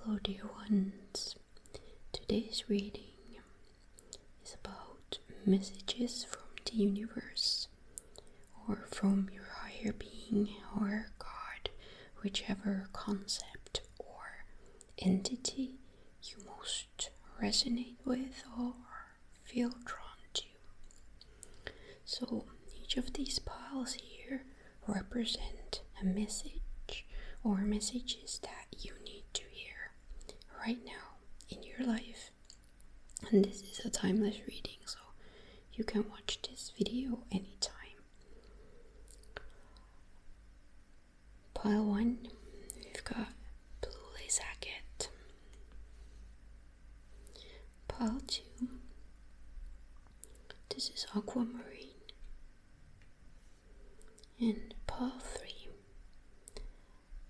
Hello dear ones, today's reading is about messages from the universe or from your higher being or God, whichever concept or entity you most resonate with or feel drawn to. So each of these piles here represent a message or messages that you need to hear right now in your life. And this is a timeless reading, so you can watch this video anytime. Pile 1, we've got blue lace agate. Pile 2, this is aquamarine. And pile 3,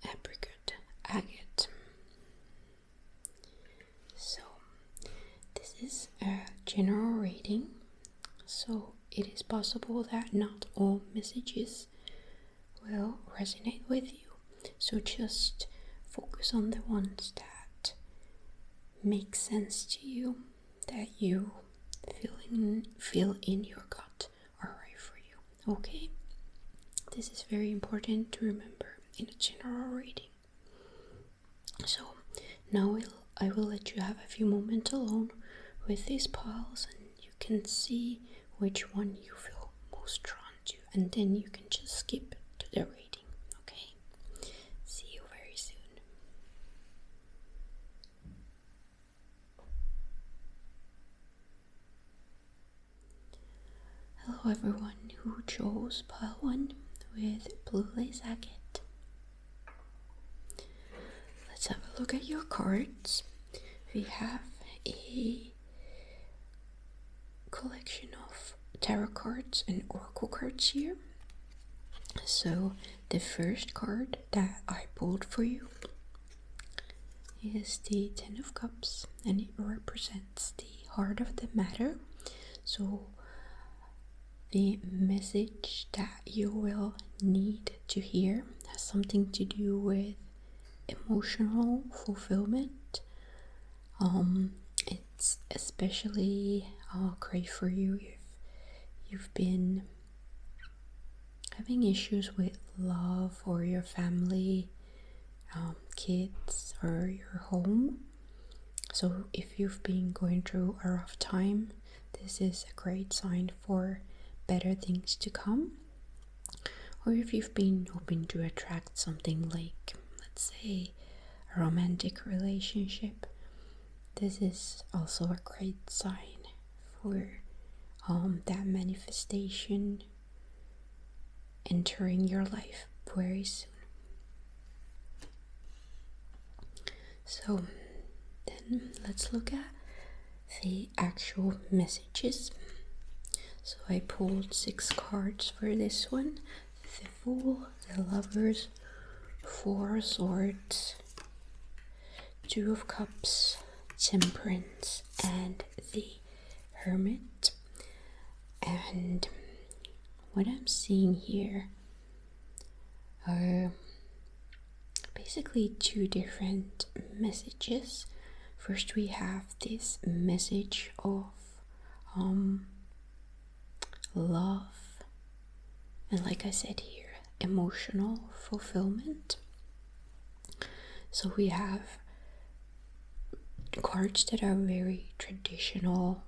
apricot agate. So this is a general reading, so it is possible that not all messages will resonate with you. So just focus on the ones that make sense to you, that you feel in your gut are right for you. Okay? This is very important to remember in a general reading. So now I will let you have a few moments alone with these piles, and you can see which one you feel most drawn to, and then you can just skip to the reading. Okay? See you very soon. Hello everyone who chose pile 1 with blue lace agate. Let's have a look at your cards. We have a collection of tarot cards and oracle cards here. So the first card that I pulled for you is the Ten of Cups, and it represents the heart of the matter. So the message that you will need to hear has something to do with emotional fulfillment. It's especially great for you if you've been having issues with love or your family, kids, or your home. So if you've been going through a rough time, this is a great sign for better things to come. Or if you've been hoping to attract something like, let's say, a romantic relationship, this is also a great sign for that manifestation entering your life very soon. So then let's look at the actual messages. So I pulled 6 cards for this one: the Fool, the Lovers, 4 Swords, 2 of Cups, Temperance, and the Hermit. And what I'm seeing here are basically 2 different messages. First we have this message of love, and like I said here, emotional fulfillment. So we have cards that are very traditional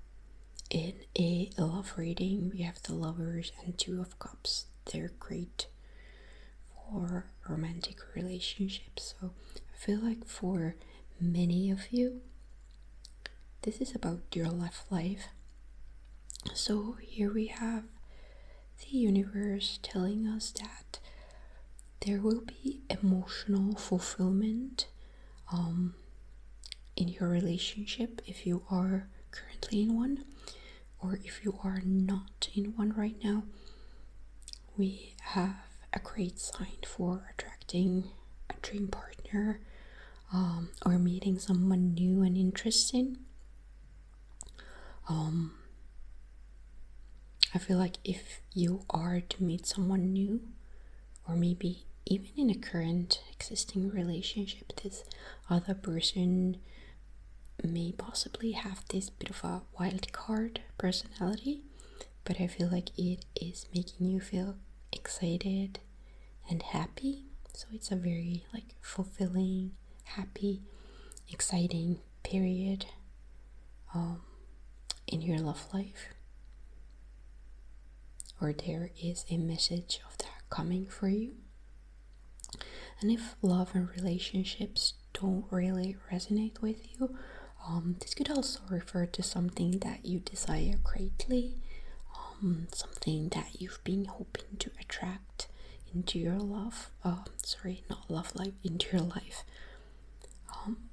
in a love reading. We have the Lovers and 2 of Cups. They're great for romantic relationships. So I feel like for many of you, this is about your love life. So here we have the universe telling us that there will be emotional fulfillment in your relationship if you are currently in one, or if you are not in one right now. We have a great sign for attracting a dream partner, or meeting someone new and interesting. I feel like if you are to meet someone new, or maybe even in a current existing relationship, this other person may possibly have this bit of a wild card personality, but I feel like it is making you feel excited and happy. So it's a very like fulfilling, happy, exciting period in your love life, or there is a message of that coming for you. And if love and relationships don't really resonate with you, this could also refer to something that you desire greatly, something that you've been hoping to attract into your into your life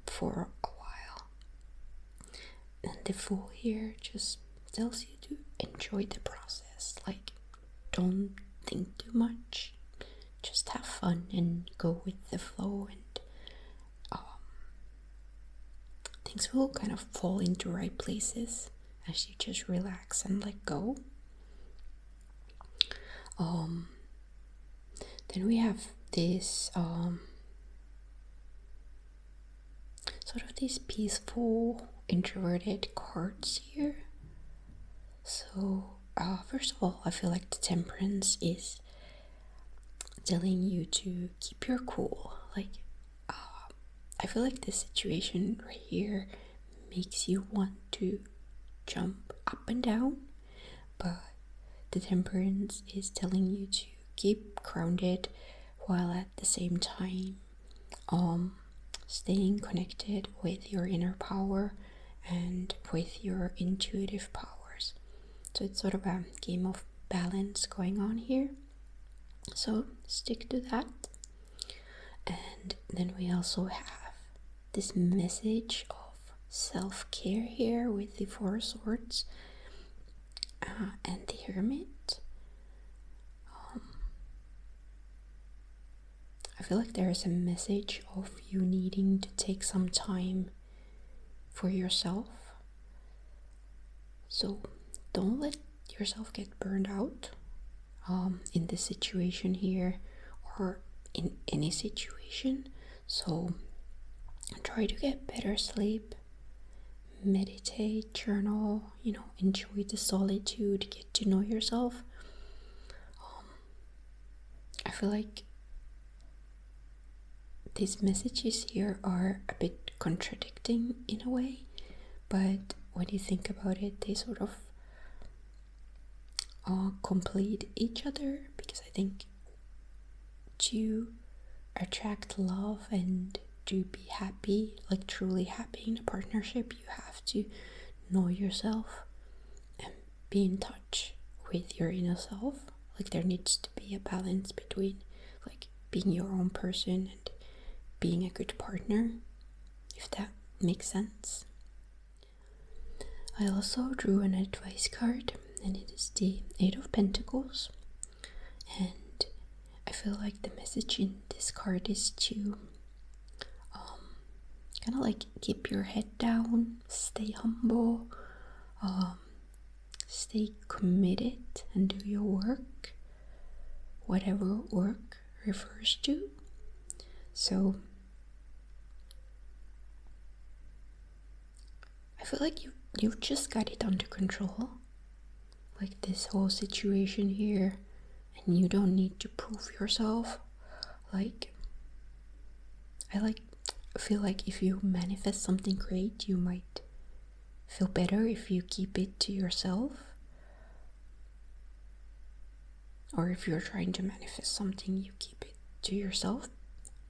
for a while. And the Fool here just tells you to enjoy the process. Like, don't think too much, just have fun and go with the flow, and things will kind of fall into right places as you just relax and let go. Then we have this sort of these peaceful, introverted cards here. So first of all, I feel like the Temperance is telling you to keep your cool. Like, I feel like this situation right here makes you want to jump up and down, but the Temperance is telling you to keep grounded while at the same time staying connected with your inner power and with your intuitive powers. So it's sort of a game of balance going on here. So stick to that. And then we also have this message of self-care here with the Four of Swords and the Hermit. I feel like there is a message of you needing to take some time for yourself. So don't let yourself get burned out in this situation here, or in any situation. So try to get better sleep, meditate, journal, enjoy the solitude, get to know yourself. I feel like these messages here are a bit contradicting in a way, but when you think about it, they sort of complete each other, because I think to attract love and to be happy, like truly happy in a partnership, you have to know yourself and be in touch with your inner self. Like, there needs to be a balance between like being your own person and being a good partner, if that makes sense. I also drew an advice card, and it is the Eight of Pentacles, and I feel like the message in this card is to kind of like keep your head down, stay humble, stay committed, and do your work, whatever work refers to. So I feel like you've just got it under control, like this whole situation here, and you don't need to prove yourself. Like, I feel like if you manifest something great, you might feel better if you keep it to yourself. Or if you're trying to manifest something, you keep it to yourself.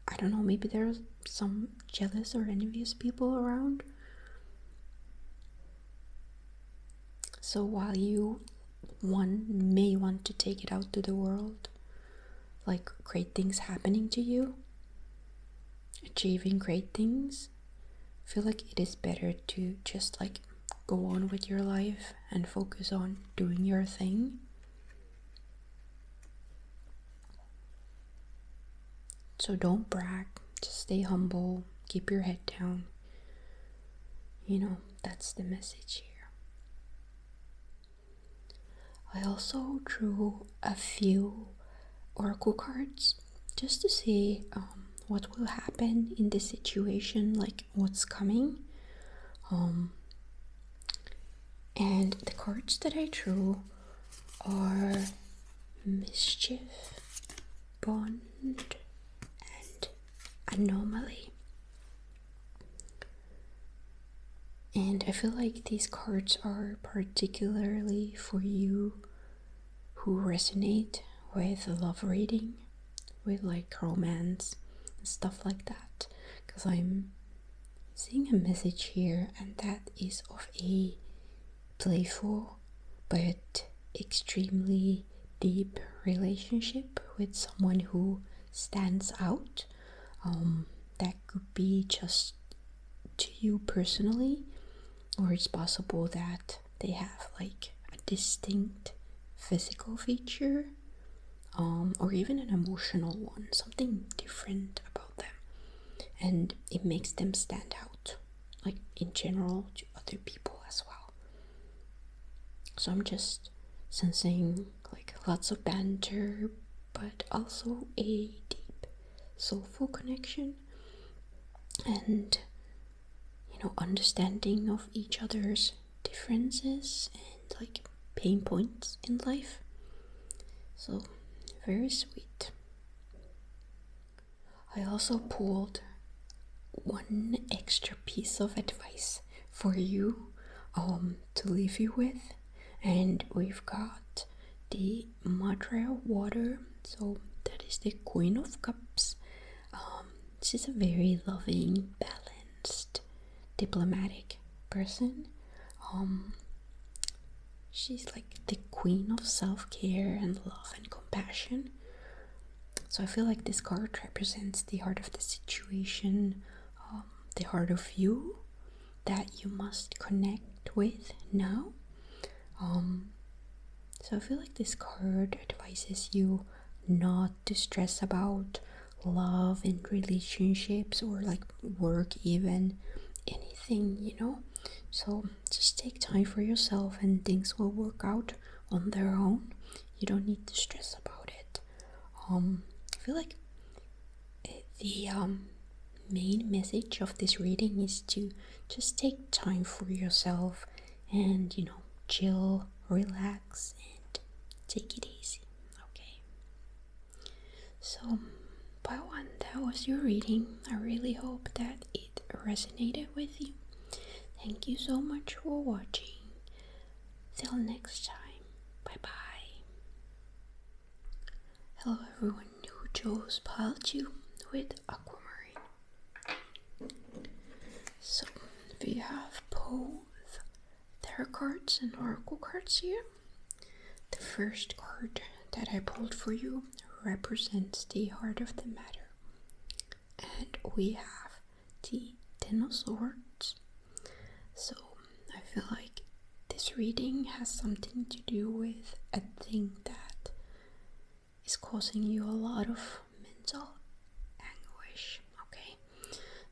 I don't know, maybe there's some jealous or envious people around. So while you may want to take it out to the world, like great things happening to you, achieving great things, I feel like it is better to just like go on with your life and focus on doing your thing. So don't brag, just stay humble, keep your head down. That's the message here. I also drew a few oracle cards just to see what will happen in this situation, like what's coming. And the cards that I drew are mischief, bond, and anomaly. And I feel like these cards are particularly for you who resonate with love reading, with like romance and stuff like that, because I'm seeing a message here, and that is of a playful but extremely deep relationship with someone who stands out. That could be just to you personally, or it's possible that they have like a distinct physical feature, or even an emotional one, something different about them, and it makes them stand out, like in general to other people as well. So I'm just sensing like lots of banter, but also a deep soulful connection, and understanding of each other's differences and like pain points in life. So very sweet. I also pulled one extra piece of advice for you to leave you with, and we've got the Madre of Water, so that is the Queen of Cups. She's a very loving, balanced, diplomatic person. She's like the queen of self-care and love and compassion. So I feel like this card represents the heart of the situation, the heart of you that you must connect with now. So I feel like this card advises you not to stress about love and relationships or like work, even anything. So just take time for yourself and things will work out on their own. You don't need to stress about it. I feel like the main message of this reading is to just take time for yourself and chill, relax, and take it easy. Okay, so part one, that was your reading. I really hope that it resonated with you. Thank you so much for watching. Till next time. Bye bye. Hello everyone who chose Pile 2 with Aquamarine. So we have both tarot cards and oracle cards here. The first card that I pulled for you represents the heart of the matter. And we have the Ten of Swords. So I feel like this reading has something to do with a thing that is causing you a lot of mental anguish. Okay,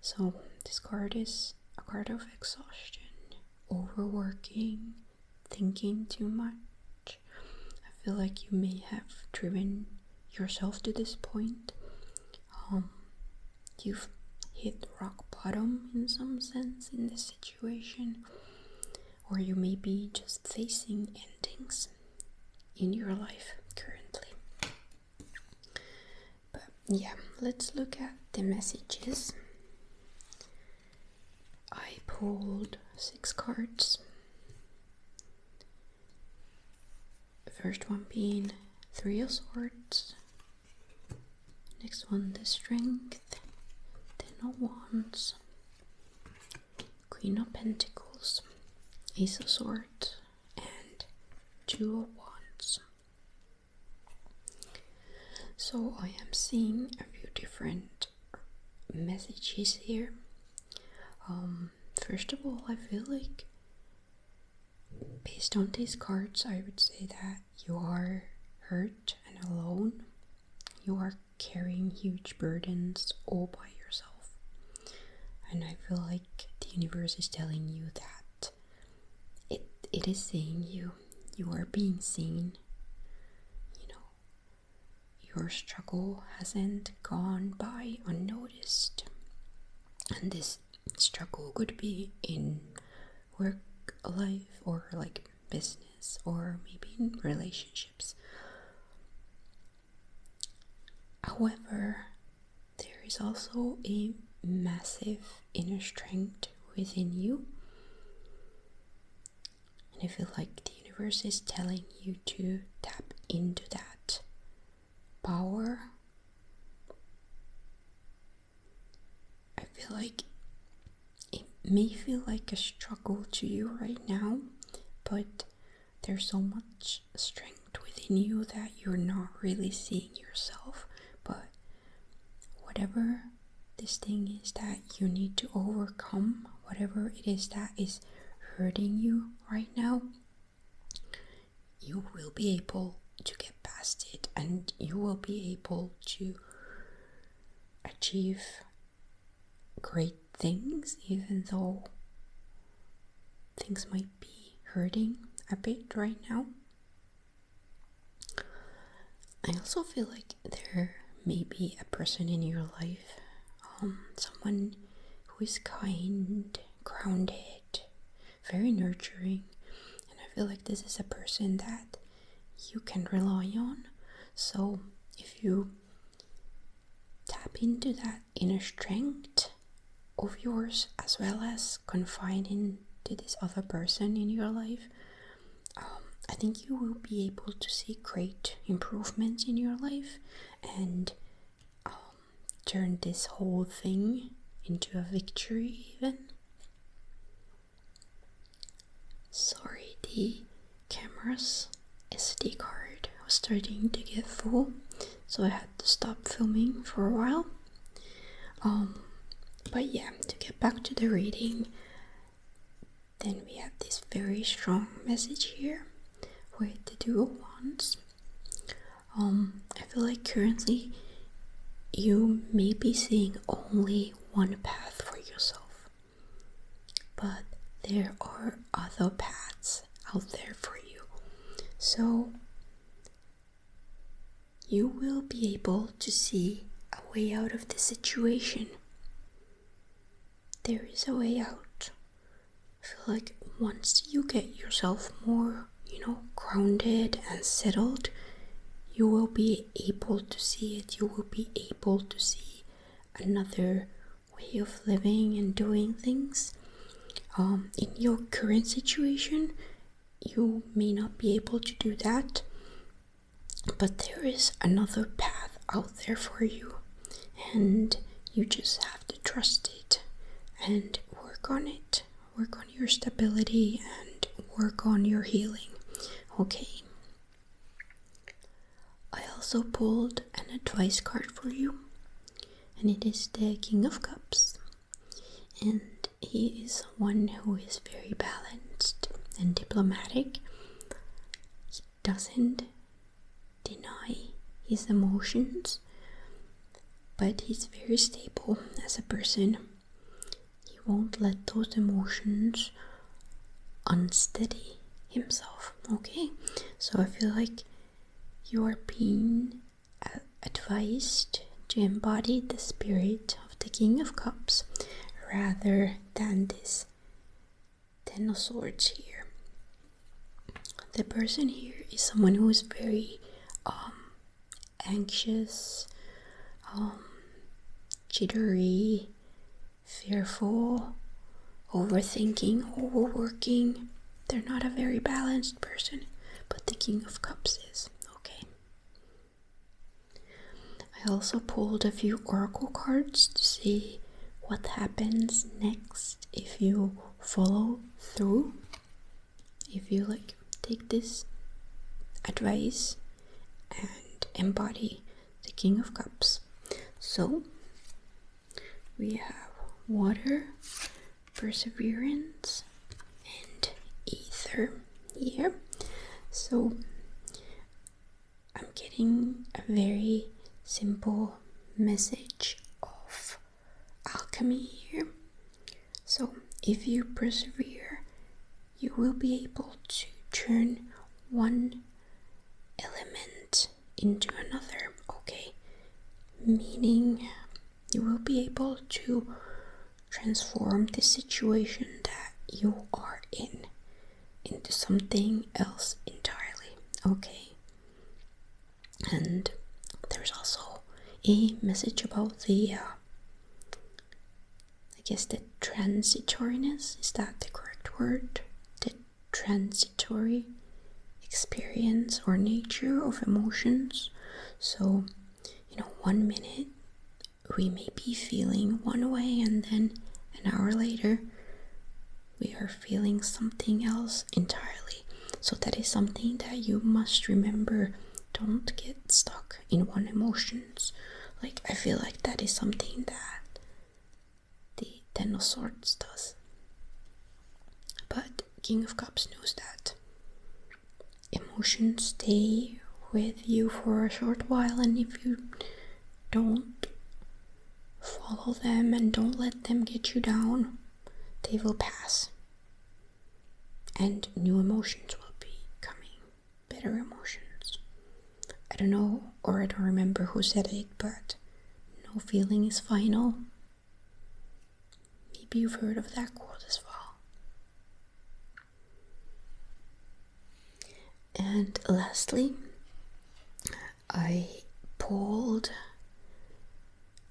so this card is a card of exhaustion, overworking, thinking too much. I feel like you may have driven yourself to this point. You've hit rock bottom in some sense in this situation, or you may be just facing endings in your life currently. But yeah, let's look at the messages. I pulled 6 cards. The first one being 3 of Swords, next one the Strength, Ten of Wands, Queen of Pentacles, Ace of Swords, and 2 of Wands. So I am seeing a few different messages here. First of all, I feel like based on these cards, I would say that you are hurt and alone. You are carrying huge burdens all by yourself. And I feel like the universe is telling you that it is seeing you. You are being seen. your struggle hasn't gone by unnoticed. And this struggle could be in work life, or like business, or maybe in relationships. However, there is also a massive inner strength within you. And I feel like the universe is telling you to tap into that power. I feel like it may feel like a struggle to you right now, but there's so much strength within you that you're not really seeing yourself. But whatever this thing is that you need to overcome, whatever it is that is hurting you right now, you will be able to get past it, and you will be able to achieve great things, even though things might be hurting a bit right now. I also feel like there may be a person in your life, someone who is kind, grounded, very nurturing, and I feel like this is a person that you can rely on. So if you tap into that inner strength of yours, as well as confide into this other person in your life, I think you will be able to see great improvements in your life, and turn this whole thing into a victory even. Sorry, the camera's SD card was starting to get full, so I had to stop filming for a while. But yeah, to get back to the reading, then we have this very strong message here with the Two of Wands. I feel like currently you may be seeing only one path for yourself, but there are other paths out there for you. So you will be able to see a way out of the situation. There is a way out. I feel like once you get yourself more, grounded and settled, you will be able to see it. You will be able to see another way of living and doing things. In your current situation, you may not be able to do that, but there is another path out there for you, and you just have to trust it and work on it. Work on your stability and work on your healing. Okay. I also pulled an advice card for you, and it is the King of Cups. And he is one who is very balanced and diplomatic. He doesn't deny his emotions, but he's very stable as a person. He won't let those emotions unsteady himself. Okay, so I feel like you are being advised to embody the spirit of the King of Cups rather than this Ten of Swords here. The person here is someone who is very anxious, jittery, fearful, overthinking, overworking. They're not a very balanced person, but the King of Cups is. Okay. I also pulled a few oracle cards to see what happens next if you follow through, if you take this advice and embody the King of Cups. So we have water, perseverance, and ether here. So I'm getting a very simple message of alchemy here. So if you persevere, you will be able to turn one element into another. meaning you will be able to transform the situation that you are in into something else entirely, okay? And there's also a message about the I guess the transitoriness, is that the correct word? The transitory experience or nature of emotions. So, 1 minute we may be feeling one way, and then an hour later we are feeling something else entirely. So that is something that you must remember. Don't get stuck in one emotions. Like, I feel like that is something that the Ten of Swords does. But King of Cups knows that emotions stay with you for a short while, and if you don't follow them and don't let them get you down, they will pass. And new emotions will be coming, better emotions. I don't know, or I don't remember who said it, but no feeling is final. Maybe you've heard of that quote as well. And lastly, I pulled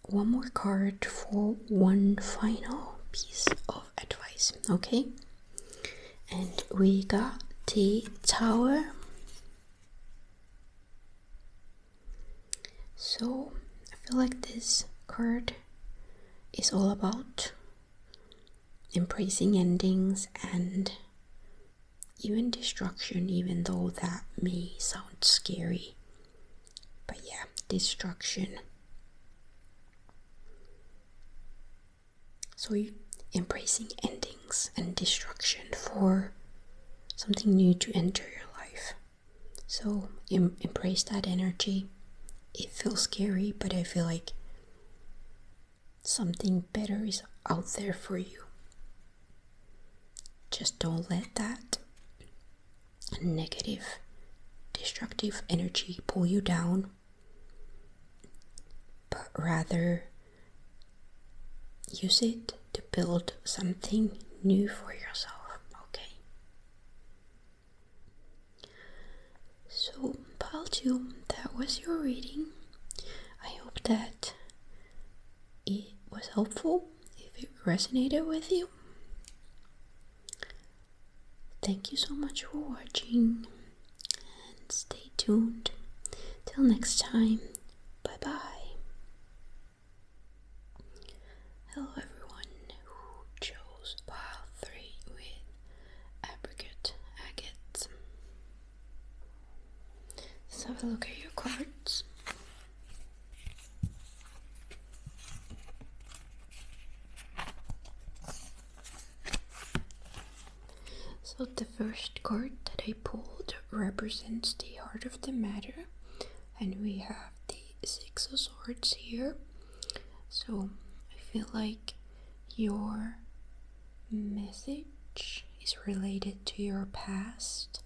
one more card for one final piece of advice, okay? And we got the Tower. So I feel like this card is all about embracing endings and even destruction, even though that may sound scary. But yeah, destruction. So you embracing endings and destruction for something new to enter your life. So embrace that energy. It feels scary, but I feel like something better is out there for you. Just don't let that negative, destructive energy pull you down, but rather use it to build something new for yourself, okay? So, pile 2, that was your reading. I hope that it was helpful, if it resonated with you. Thank you so much for watching, and stay tuned. Till next time, bye bye. Hello everyone who chose pile 3 with Apricot, Agate. Let's have a look at your cards. So the first card that I pulled represents the heart of the matter, and we have the 6 of Swords here. So I feel like your message is related to your past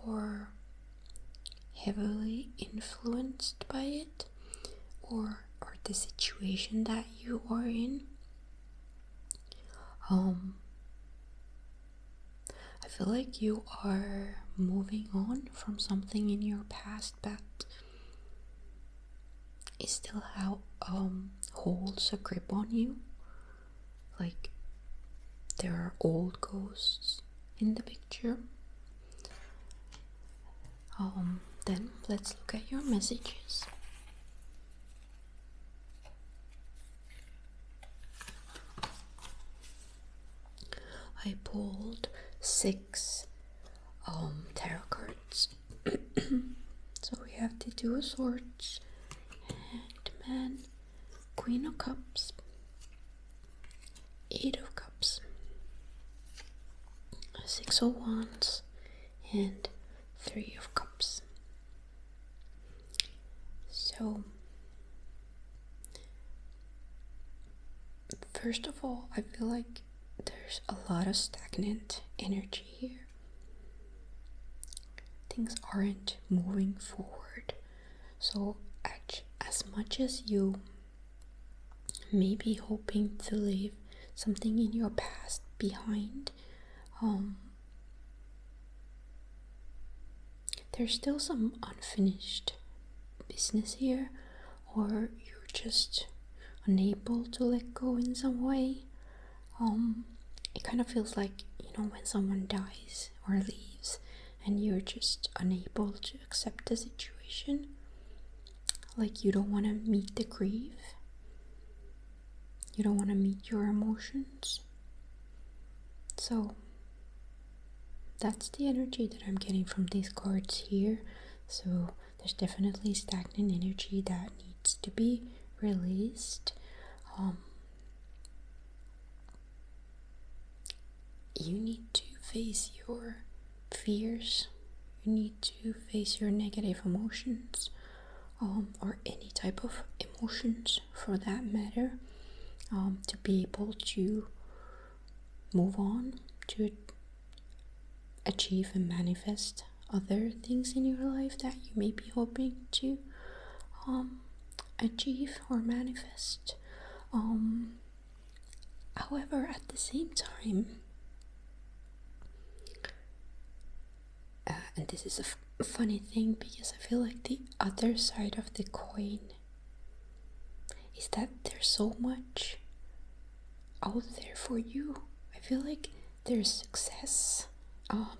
or heavily influenced by it, or the situation that you are in. I feel like you are moving on from something in your past that it still holds a grip on you. Like there are old ghosts in the picture. Then let's look at your messages. I pulled 6 tarot cards. So we have the 2 of Swords, Hanged Man, Queen of Cups, 8 of Cups, 6 of Wands, and 3 of Cups. So first of all, I feel like there's a lot of stagnant energy here. Things aren't moving forward. So as as much as you may be hoping to leave something in your past behind, there's still some unfinished business here, or you're just unable to let go in some way. It kind of feels like, when someone dies or leaves and you're just unable to accept the situation. Like you don't want to meet the grief. You don't want to meet your emotions. So that's the energy that I'm getting from these cards here. So there's definitely stagnant energy that needs to be released. You need to face your fears. You need to face your negative emotions, or any type of emotions for that matter, to be able to move on, to achieve and manifest other things in your life that you may be hoping to achieve or manifest. However, at the same time, and this is a funny thing, because I feel like the other side of the coin is that there's so much out there for you. I feel like there's success,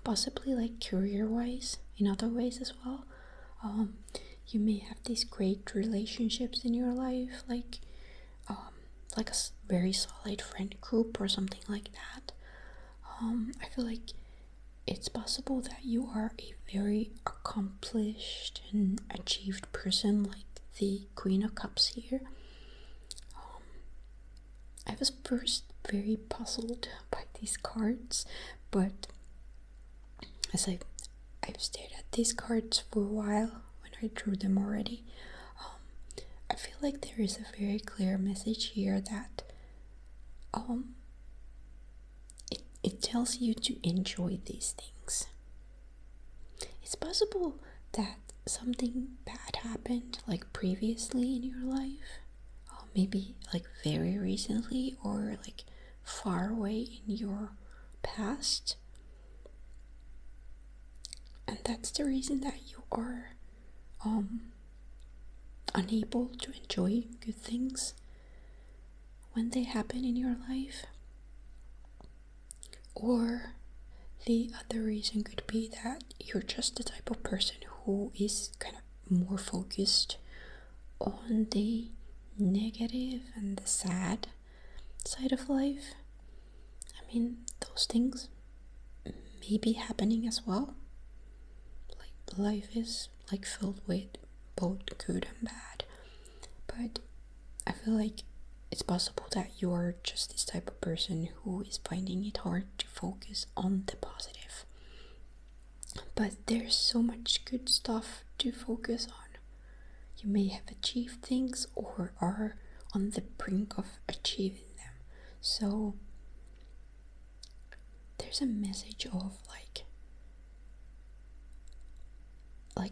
possibly like career-wise, in other ways as well. You may have these great relationships in your life, like a very solid friend group or something like that. I feel like it's possible that you are a very accomplished and achieved person, like the Queen of Cups here. I was first very puzzled by these cards, but as I've stared at these cards for a while when I drew them already, I feel like there is a very clear message here that it tells you to enjoy these things. It's possible that something bad happened like previously in your life, maybe like very recently or like far away in your past, and that's the reason that you are unable to enjoy good things when they happen in your life. Or the other reason could be that you're just the type of person who is kind of more focused on the negative and the sad side of life. I mean, those things may be happening as well. Like, life is like filled with both good and bad. But I feel like it's possible that you are just this type of person who is finding it hard to focus on the positive. But there's so much good stuff to focus on. You may have achieved things or are on the brink of achieving them. So there's a message of like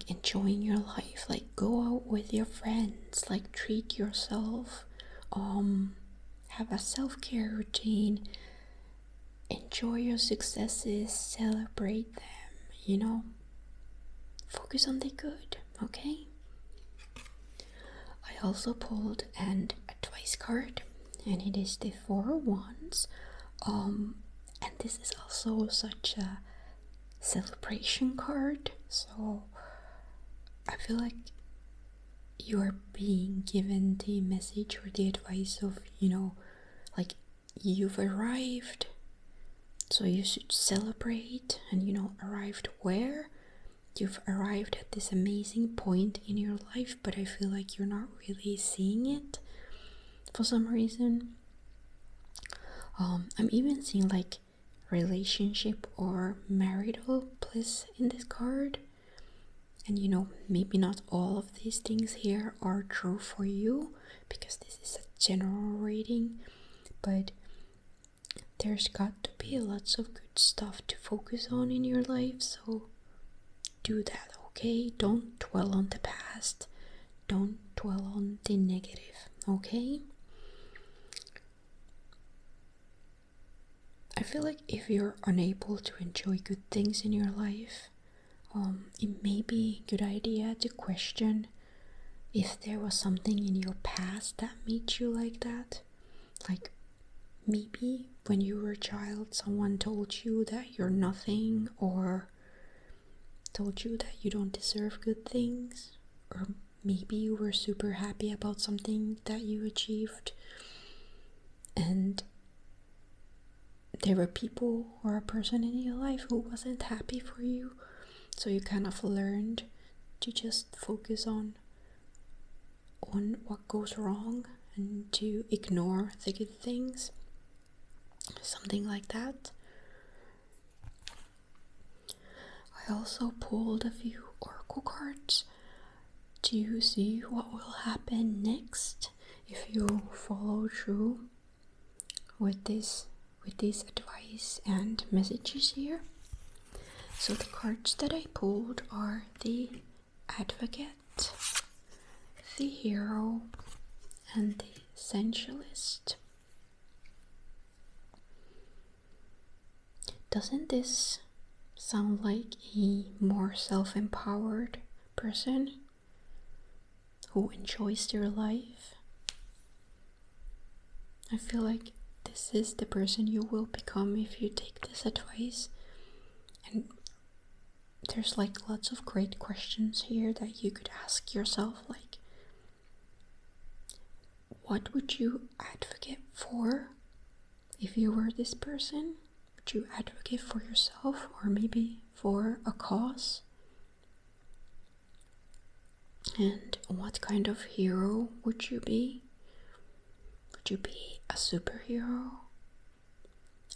enjoying your life, like go out with your friends, like treat yourself, have a self-care routine, enjoy your successes, celebrate them, focus on the good, okay? I also pulled an advice card, and it is the Four of Wands, and this is also such a celebration card, so I feel like you're being given the message or the advice of, like you've arrived, so you should celebrate. And arrived where? You've arrived at this amazing point in your life, but I feel like you're not really seeing it for some reason. I'm even seeing like relationship or marital bliss in this card. And maybe not all of these things here are true for you, because this is a general reading, but there's got to be lots of good stuff to focus on in your life, so do that, okay? Don't dwell on the past. Don't dwell on the negative, okay? I feel like if you're unable to enjoy good things in your life, it may be a good idea to question if there was something in your past that made you like that. Like maybe when you were a child, someone told you that you're nothing, or told you that you don't deserve good things, or maybe you were super happy about something that you achieved, and there were people or a person in your life who wasn't happy for you, so you kind of learned to just focus on what goes wrong and to ignore the good things, something like that. I also pulled a few oracle cards to see what will happen next if you follow through with this advice and messages here. So the cards that I pulled are the Advocate, the Hero, and the Essentialist. Doesn't this sound like a more self-empowered person who enjoys their life? I feel like this is the person you will become if you take this advice. And there's like lots of great questions here that you could ask yourself, like, what would you advocate for if you were this person? Would you advocate for yourself, or maybe for a cause? And what kind of hero would you be? Would you be a superhero?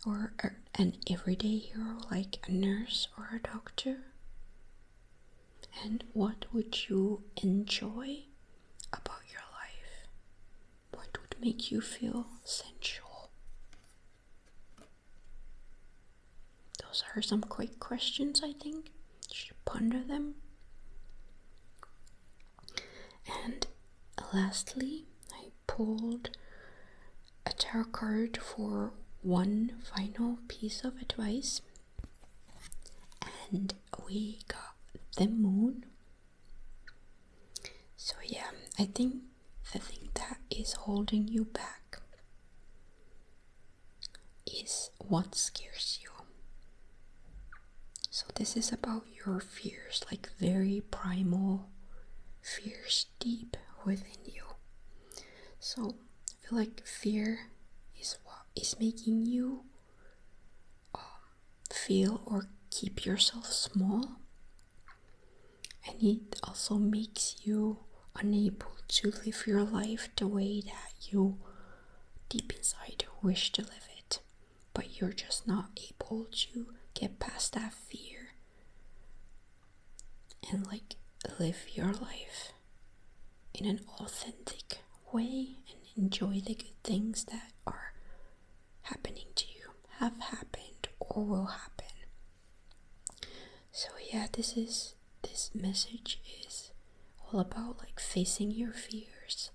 Or an everyday hero like a nurse or a doctor? And what would you enjoy about your life? What would make you feel sensual? Those are some quick questions, I think. You should ponder them. And lastly, I pulled a tarot card for one final piece of advice, and we got the Moon. So yeah, I think the thing that is holding you back is what scares you. So this is about your fears, like very primal fears deep within you. So I feel like fear is what is making you feel or keep yourself small, and it also makes you unable to live your life the way that you deep inside wish to live it, but you're just not able to get past that fear and like live your life in an authentic way and enjoy the good things that are happening to you, have happened, or will happen. So yeah, this message is all about like facing your fears,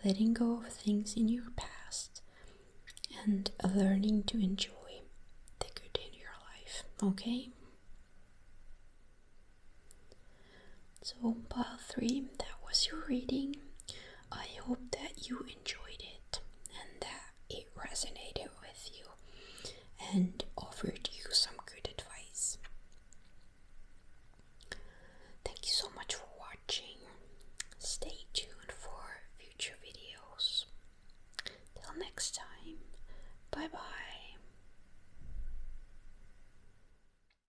letting go of things in your past, and learning to enjoy the good in your life, okay? So pile 3, that was your reading. I hope that you enjoyed it and that it resonated with you and offered you some good advice. Thank you so much for watching. Stay tuned for future videos. Till next time, bye bye.